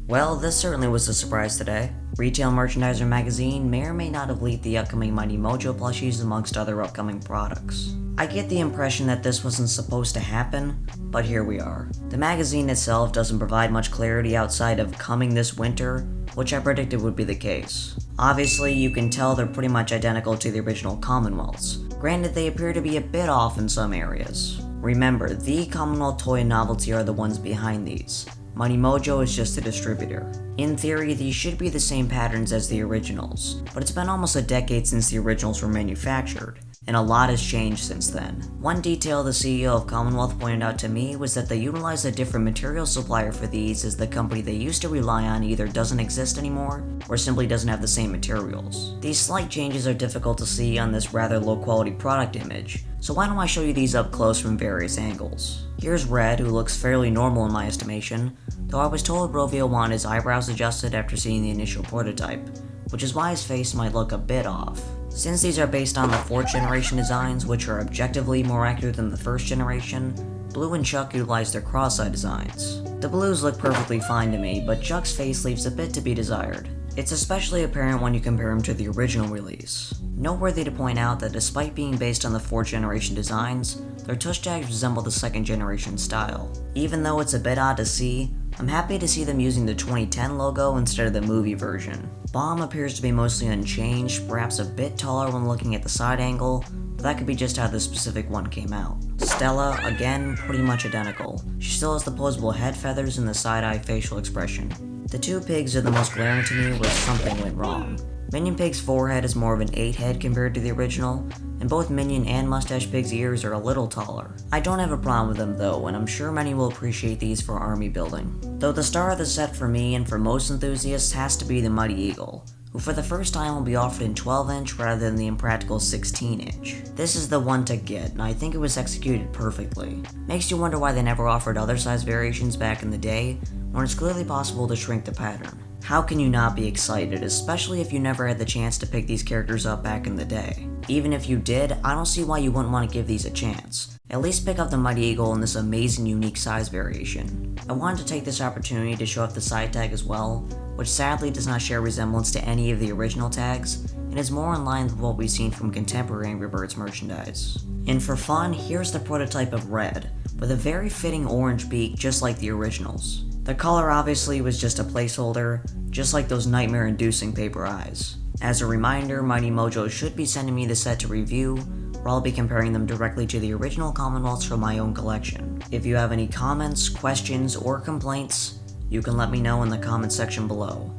Well, this certainly was a surprise today. Retail Merchandiser magazine may or may not have leaked the upcoming Mighty Mojo plushies amongst other upcoming products. I get the impression that this wasn't supposed to happen, but here we are. The magazine itself doesn't provide much clarity outside of coming this winter, which I predicted would be the case. Obviously, you can tell they're pretty much identical to the original Commonwealths. Granted, they appear to be a bit off in some areas. Remember, the Commonwealth Toy and Novelty are the ones behind these. Mighty Mojo is just a distributor. In theory, these should be the same patterns as the originals, but it's been almost a decade since the originals were manufactured, and a lot has changed since then. One detail the CEO of Commonwealth pointed out to me was that they utilized a different material supplier for these, as the company they used to rely on either doesn't exist anymore, or simply doesn't have the same materials. These slight changes are difficult to see on this rather low quality product image, so why don't I show you these up close from various angles. Here's Red, who looks fairly normal in my estimation, though I was told Rovio wanted his eyebrows adjusted after seeing the initial prototype, which is why his face might look a bit off. Since these are based on the 4th generation designs, which are objectively more accurate than the 1st generation, Blue and Chuck utilize their cross-eye designs. The blues look perfectly fine to me, but Chuck's face leaves a bit to be desired. It's especially apparent when you compare him to the original release. Noteworthy to point out that despite being based on the 4th generation designs, their touch tags resemble the 2nd generation style. Even though it's a bit odd to see, I'm happy to see them using the 2010 logo instead of the movie version. Bomb appears to be mostly unchanged, perhaps a bit taller when looking at the side angle, but that could be just how this specific one came out. Stella, again, pretty much identical. She still has the posable head feathers and the side-eye facial expression. The two pigs are the most glaring to me where something went wrong. Minion Pig's forehead is more of an 8 head compared to the original, and both Minion and Mustache Pig's ears are a little taller. I don't have a problem with them though, and I'm sure many will appreciate these for army building. Though the star of the set for me and for most enthusiasts has to be the Mighty Eagle, who for the first time will be offered in 12-inch rather than the impractical 16-inch. This is the one to get, and I think it was executed perfectly. Makes you wonder why they never offered other size variations back in the day, when it's clearly possible to shrink the pattern. How can you not be excited, especially if you never had the chance to pick these characters up back in the day? Even if you did, I don't see why you wouldn't want to give these a chance. At least pick up the Mighty Eagle in this amazing unique size variation. I wanted to take this opportunity to show off the side tag as well, which sadly does not share resemblance to any of the original tags, and is more in line with what we've seen from contemporary Angry Birds merchandise. And for fun, here's the prototype of Red, with a very fitting orange beak just like the originals. The color obviously was just a placeholder, just like those nightmare-inducing paper eyes. As a reminder, Mighty Mojo should be sending me the set to review, where I'll be comparing them directly to the original Commonwealths from my own collection. If you have any comments, questions, or complaints, you can let me know in the comment section below.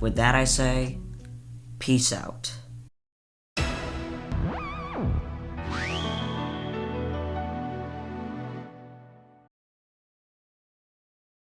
With that I say, peace out.